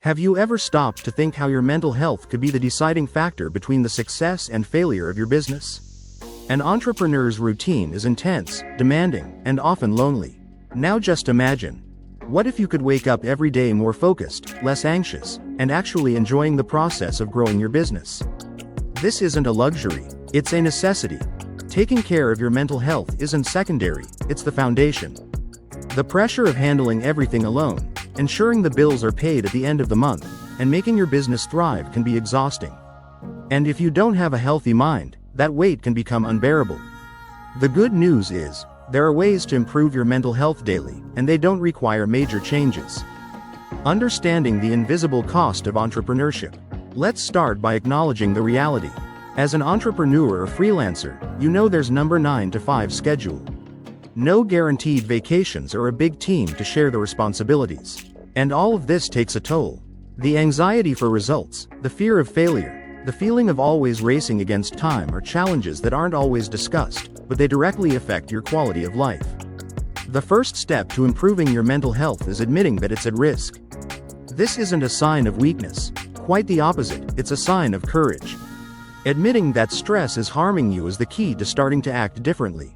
Have you ever stopped to think how your mental health could be the deciding factor between the success and failure of your business? An entrepreneur's routine is intense, demanding, and often lonely. Now just imagine, what if you could wake up every day more focused, less anxious, and actually enjoying the process of growing your business? This isn't a luxury, it's a necessity. Taking care of your mental health isn't secondary, it's the foundation. The pressure of handling everything alone, ensuring the bills are paid at the end of the month, and making your business thrive can be exhausting. And if you don't have a healthy mind, that weight can become unbearable. The good news is, there are ways to improve your mental health daily, and they don't require major changes. Understanding the invisible cost of entrepreneurship. Let's start by acknowledging the reality. As an entrepreneur or freelancer, you know there's number 9 to 5 schedule. No guaranteed vacations or a big team to share the responsibilities. And all of this takes a toll. The anxiety for results, the fear of failure, the feeling of always racing against time are challenges that aren't always discussed, but they directly affect your quality of life. The first step to improving your mental health is admitting that it's at risk. This isn't a sign of weakness. Quite the opposite, it's a sign of courage. Admitting that stress is harming you is the key to starting to act differently.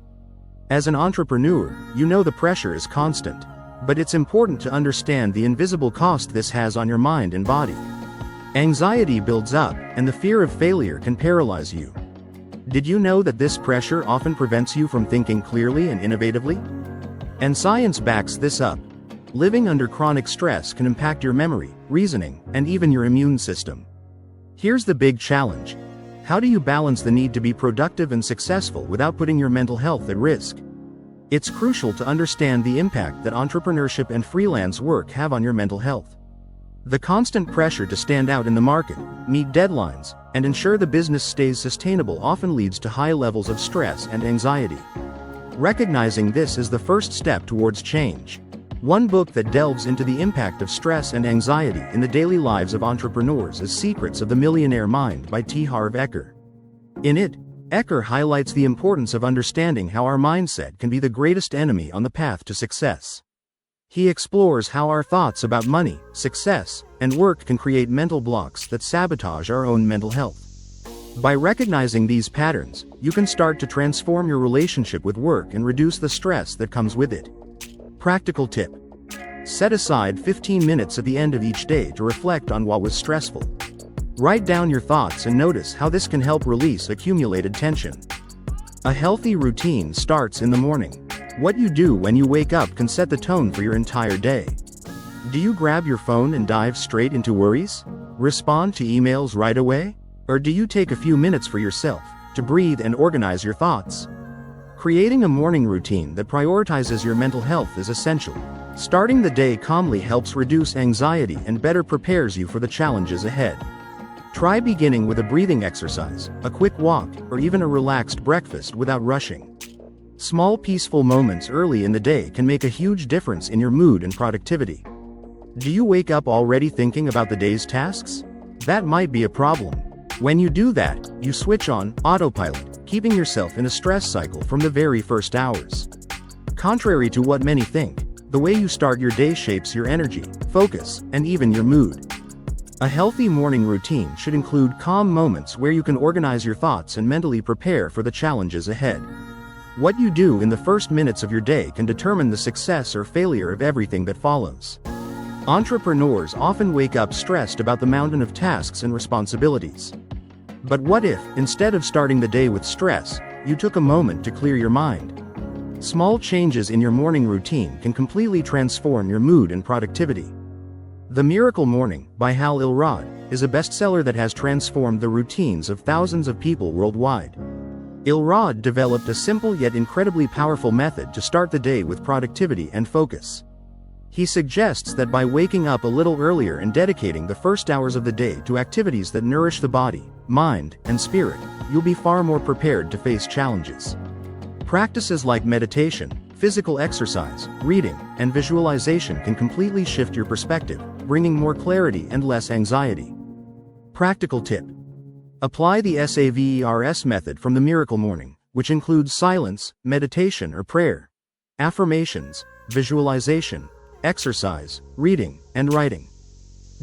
As an entrepreneur, you know the pressure is constant. But it's important to understand the invisible cost this has on your mind and body. Anxiety builds up, and the fear of failure can paralyze you. Did you know that this pressure often prevents you from thinking clearly and innovatively? And science backs this up. Living under chronic stress can impact your memory, reasoning, and even your immune system. Here's the big challenge. How do you balance the need to be productive and successful without putting your mental health at risk? It's crucial to understand the impact that entrepreneurship and freelance work have on your mental health. The constant pressure to stand out in the market, meet deadlines, and ensure the business stays sustainable often leads to high levels of stress and anxiety. Recognizing this is the first step towards change. One book that delves into the impact of stress and anxiety in the daily lives of entrepreneurs is Secrets of the Millionaire Mind by T. Harv Eker. In it, Eker highlights the importance of understanding how our mindset can be the greatest enemy on the path to success. He explores how our thoughts about money, success, and work can create mental blocks that sabotage our own mental health. By recognizing these patterns, you can start to transform your relationship with work and reduce the stress that comes with it. Practical tip. Set aside 15 minutes at the end of each day to reflect on what was stressful. Write down your thoughts and notice how this can help release accumulated tension. A healthy routine starts in the morning. What you do when you wake up can set the tone for your entire day. Do you grab your phone and dive straight into worries? Respond to emails right away? Or do you take a few minutes for yourself, to breathe and organize your thoughts? Creating a morning routine that prioritizes your mental health is essential. Starting the day calmly helps reduce anxiety and better prepares you for the challenges ahead. Try beginning with a breathing exercise, a quick walk, or even a relaxed breakfast without rushing. Small peaceful moments early in the day can make a huge difference in your mood and productivity. Do you wake up already thinking about the day's tasks? That might be a problem. When you do that, you switch on autopilot, keeping yourself in a stress cycle from the very first hours. Contrary to what many think, the way you start your day shapes your energy, focus, and even your mood. A healthy morning routine should include calm moments where you can organize your thoughts and mentally prepare for the challenges ahead. What you do in the first minutes of your day can determine the success or failure of everything that follows. Entrepreneurs often wake up stressed about the mountain of tasks and responsibilities. But what if, instead of starting the day with stress, you took a moment to clear your mind? Small changes in your morning routine can completely transform your mood and productivity. The Miracle Morning, by Hal Elrod, is a bestseller that has transformed the routines of thousands of people worldwide. Elrod developed a simple yet incredibly powerful method to start the day with productivity and focus. He suggests that by waking up a little earlier and dedicating the first hours of the day to activities that nourish the body, mind, and spirit, you'll be far more prepared to face challenges. Practices like meditation, physical exercise, reading, and visualization can completely shift your perspective, bringing more clarity and less anxiety. Practical tip. Apply the SAVERS method from the Miracle Morning, which includes silence, meditation or prayer, affirmations, visualization, exercise, reading, and writing.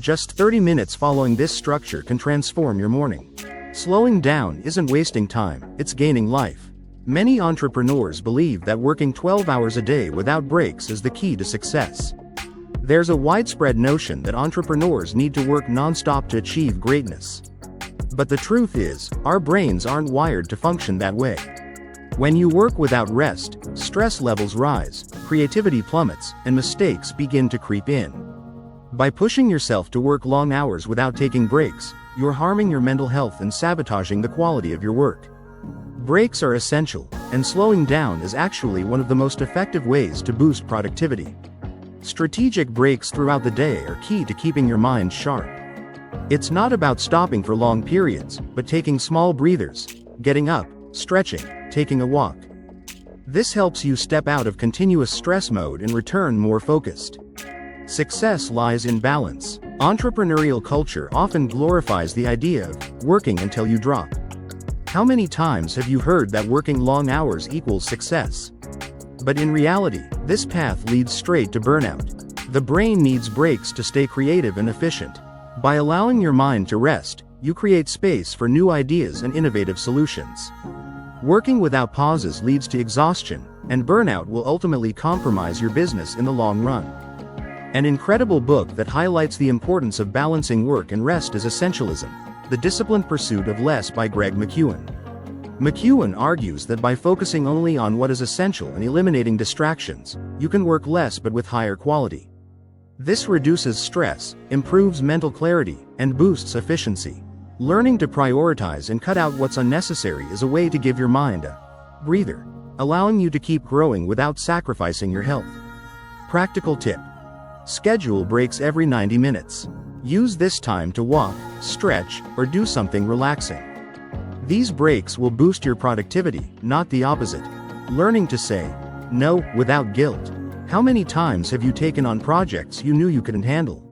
Just 30 minutes following this structure can transform your morning. Slowing down isn't wasting time, it's gaining life. Many entrepreneurs believe that working 12 hours a day without breaks is the key to success. There's a widespread notion that entrepreneurs need to work non-stop to achieve greatness. But the truth is, our brains aren't wired to function that way. When you work without rest, stress levels rise, creativity plummets, and mistakes begin to creep in. By pushing yourself to work long hours without taking breaks, you're harming your mental health and sabotaging the quality of your work. Breaks are essential, and slowing down is actually one of the most effective ways to boost productivity. Strategic breaks throughout the day are key to keeping your mind sharp. It's not about stopping for long periods, but taking small breathers, getting up, stretching, taking a walk. This helps you step out of continuous stress mode and return more focused. Success lies in balance. Entrepreneurial culture often glorifies the idea of working until you drop. How many times have you heard that working long hours equals success? But in reality, this path leads straight to burnout. The brain needs breaks to stay creative and efficient. By allowing your mind to rest, you create space for new ideas and innovative solutions. Working without pauses leads to exhaustion, and burnout will ultimately compromise your business in the long run. An incredible book that highlights the importance of balancing work and rest is Essentialism: The Disciplined Pursuit of Less by Greg McKeown. McKeown argues that by focusing only on what is essential and eliminating distractions, you can work less but with higher quality. This reduces stress, improves mental clarity, and boosts efficiency. Learning to prioritize and cut out what's unnecessary is a way to give your mind a breather, allowing you to keep growing without sacrificing your health. Practical tip: schedule breaks every 90 minutes. Use this time to walk, stretch, or do something relaxing. These breaks will boost your productivity, not the opposite. Learning to say no without guilt. How many times have you taken on projects you knew you couldn't handle?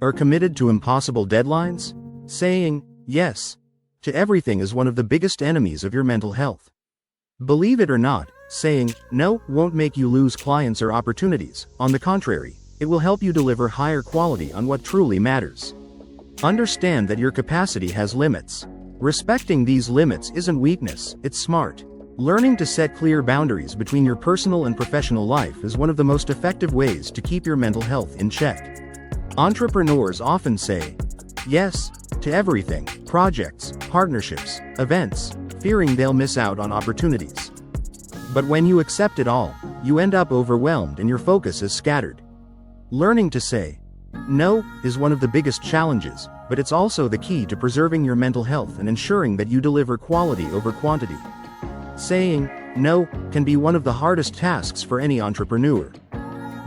Or committed to impossible deadlines? Saying yes to everything is one of the biggest enemies of your mental health. Believe it or not, saying no won't make you lose clients or opportunities. On the contrary, it will help you deliver higher quality on what truly matters. Understand that your capacity has limits. Respecting these limits isn't weakness, it's smart. Learning to set clear boundaries between your personal and professional life is one of the most effective ways to keep your mental health in check. Entrepreneurs often say yes to everything: projects, partnerships, events, fearing they'll miss out on opportunities. But when you accept it all, you end up overwhelmed and your focus is scattered. Learning to say no is one of the biggest challenges, but it's also the key to preserving your mental health and ensuring that you deliver quality over quantity. Saying no can be one of the hardest tasks for any entrepreneur.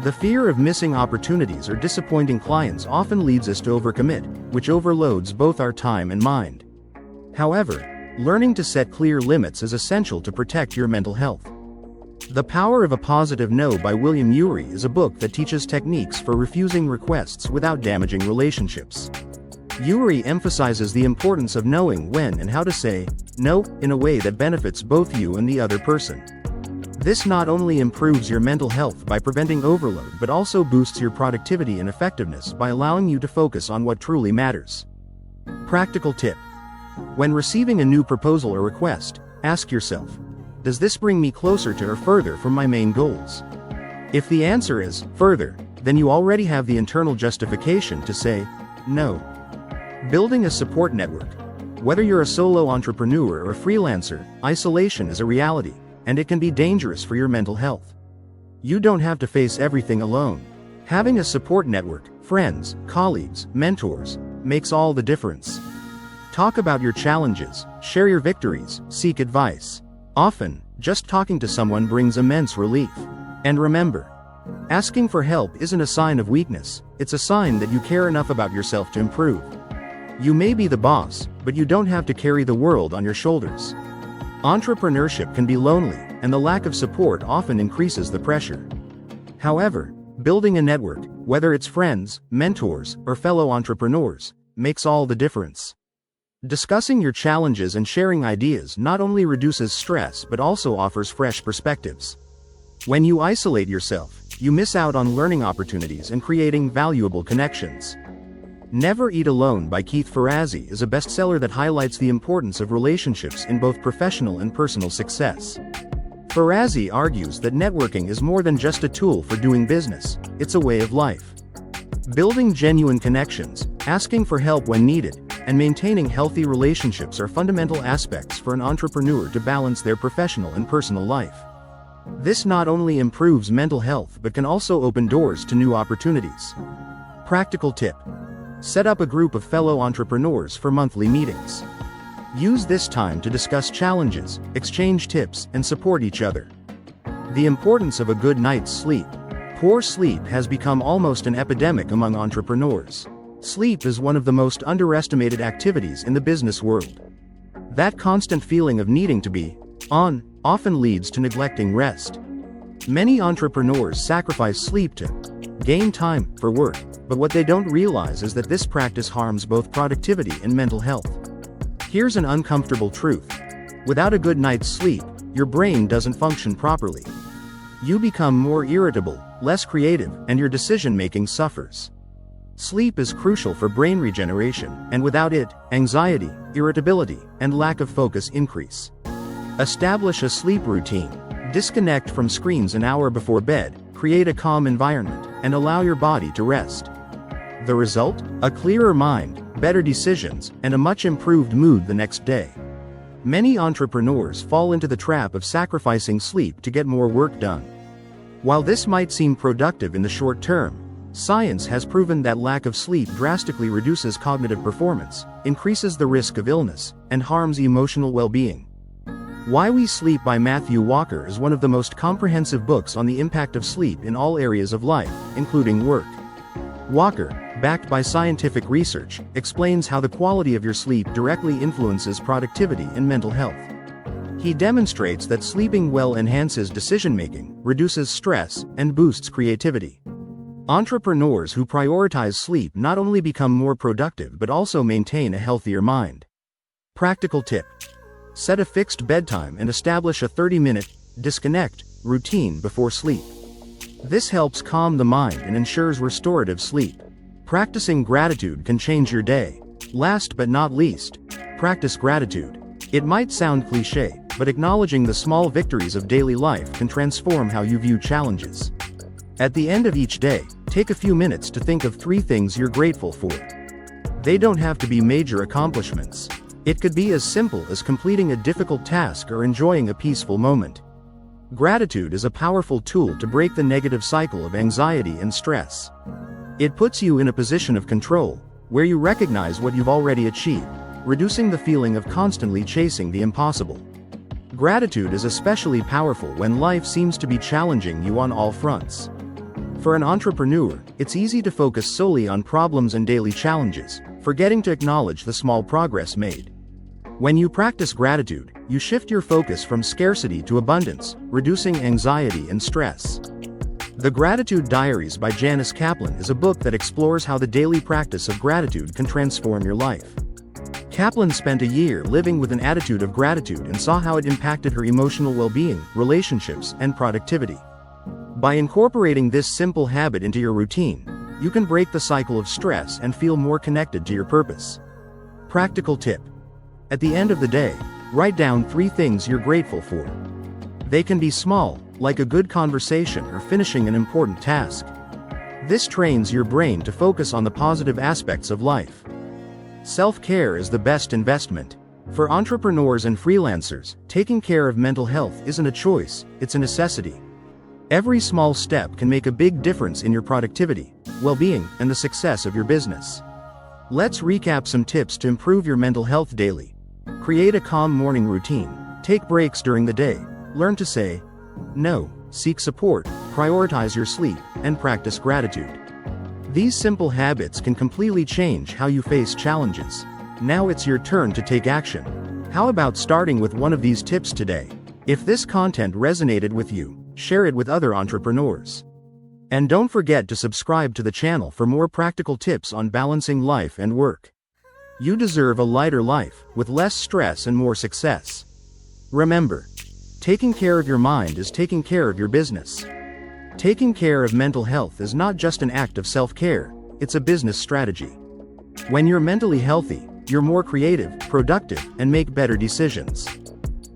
The fear of missing opportunities or disappointing clients often leads us to overcommit, which overloads both our time and mind. However, learning to set clear limits is essential to protect your mental health. The Power of a Positive No by William Ury is a book that teaches techniques for refusing requests without damaging relationships. Ury emphasizes the importance of knowing when and how to say no in a way that benefits both you and the other person. This not only improves your mental health by preventing overload but also boosts your productivity and effectiveness by allowing you to focus on what truly matters. Practical tip: when receiving a new proposal or request, ask yourself, does this bring me closer to or further from my main goals? If the answer is further, then you already have the internal justification to say no. Building a support network. Whether you're a solo entrepreneur or a freelancer, isolation is a reality, and it can be dangerous for your mental health. You don't have to face everything alone. Having a support network, friends, colleagues, mentors, makes all the difference. Talk about your challenges, share your victories, seek advice. Often, just talking to someone brings immense relief. And remember, asking for help isn't a sign of weakness, it's a sign that you care enough about yourself to improve. You may be the boss, but you don't have to carry the world on your shoulders. Entrepreneurship can be lonely, and the lack of support often increases the pressure. However, building a network, whether it's friends, mentors, or fellow entrepreneurs, makes all the difference. Discussing your challenges and sharing ideas not only reduces stress but also offers fresh perspectives. When you isolate yourself, you miss out on learning opportunities and creating valuable connections. Never Eat Alone by Keith Ferrazzi is a bestseller that highlights the importance of relationships in both professional and personal success. Ferrazzi argues that networking is more than just a tool for doing business, it's a way of life. Building genuine connections, asking for help when needed, and maintaining healthy relationships are fundamental aspects for an entrepreneur to balance their professional and personal life. This not only improves mental health but can also open doors to new opportunities. Practical tip: set up a group of fellow entrepreneurs for monthly meetings. Use this time to discuss challenges, exchange tips, and support each other. The importance of a good night's sleep. Poor sleep has become almost an epidemic among entrepreneurs. Sleep is one of the most underestimated activities in the business world. That constant feeling of needing to be on often leads to neglecting rest. Many entrepreneurs sacrifice sleep to gain time for work, but what they don't realize is that this practice harms both productivity and mental health. Here's an uncomfortable truth. Without a good night's sleep, your brain doesn't function properly. You become more irritable, less creative, and your decision-making suffers. Sleep is crucial for brain regeneration, and without it, anxiety, irritability, and lack of focus increase. Establish a sleep routine. Disconnect from screens an hour before bed, create a calm environment, and allow your body to rest. The result? A clearer mind, better decisions, and a much improved mood the next day. Many entrepreneurs fall into the trap of sacrificing sleep to get more work done. While this might seem productive in the short term, science has proven that lack of sleep drastically reduces cognitive performance, increases the risk of illness, and harms emotional well-being. Why We Sleep by Matthew Walker is one of the most comprehensive books on the impact of sleep in all areas of life, including work. Walker, backed by scientific research, explains how the quality of your sleep directly influences productivity and mental health. He demonstrates that sleeping well enhances decision-making, reduces stress, and boosts creativity. Entrepreneurs who prioritize sleep not only become more productive but also maintain a healthier mind. Practical tip: set a fixed bedtime and establish a 30-minute disconnect routine before sleep. This helps calm the mind and ensures restorative sleep. Practicing gratitude can change your day. Last but not least, practice gratitude. It might sound cliché, but acknowledging the small victories of daily life can transform how you view challenges. At the end of each day, take a few minutes to think of 3 things you're grateful for. They don't have to be major accomplishments. It could be as simple as completing a difficult task or enjoying a peaceful moment. Gratitude is a powerful tool to break the negative cycle of anxiety and stress. It puts you in a position of control, where you recognize what you've already achieved, reducing the feeling of constantly chasing the impossible. Gratitude is especially powerful when life seems to be challenging you on all fronts. For an entrepreneur, it's easy to focus solely on problems and daily challenges, forgetting to acknowledge the small progress made. When you practice gratitude, you shift your focus from scarcity to abundance, reducing anxiety and stress. The Gratitude Diaries by Janice Kaplan is a book that explores how the daily practice of gratitude can transform your life. Kaplan spent a year living with an attitude of gratitude and saw how it impacted her emotional well-being, relationships, and productivity. By incorporating this simple habit into your routine, you can break the cycle of stress and feel more connected to your purpose. Practical tip: at the end of the day, write down 3 things you're grateful for. They can be small, like a good conversation or finishing an important task. This trains your brain to focus on the positive aspects of life. Self-care is the best investment. For entrepreneurs and freelancers, taking care of mental health isn't a choice, it's a necessity. Every small step can make a big difference in your productivity, well-being, and the success of your business. Let's recap some tips to improve your mental health daily. Create a calm morning routine. Take breaks during the day. Learn to say no. Seek support. Prioritize your sleep, and practice gratitude. These simple habits can completely change how you face challenges. Now it's your turn to take action. How about starting with one of these tips today? If this content resonated with you, share it with other entrepreneurs. And don't forget to subscribe to the channel for more practical tips on balancing life and work. You deserve a lighter life, with less stress and more success. Remember, taking care of your mind is taking care of your business. Taking care of mental health is not just an act of self-care, it's a business strategy. When you're mentally healthy, you're more creative, productive, and make better decisions.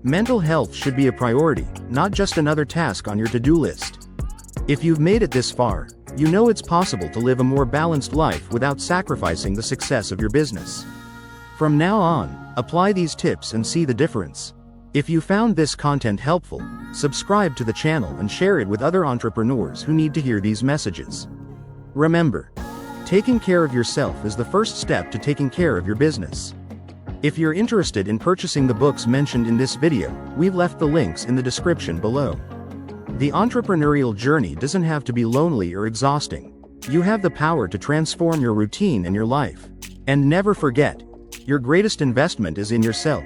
Mental health should be a priority, not just another task on your to-do list. If you've made it this far, you know it's possible to live a more balanced life without sacrificing the success of your business. From now on, apply these tips and see the difference. If you found this content helpful, subscribe to the channel and share it with other entrepreneurs who need to hear these messages. Remember, taking care of yourself is the first step to taking care of your business. If you're interested in purchasing the books mentioned in this video, we've left the links in the description below. The entrepreneurial journey doesn't have to be lonely or exhausting. You have the power to transform your routine and your life. And never forget, your greatest investment is in yourself.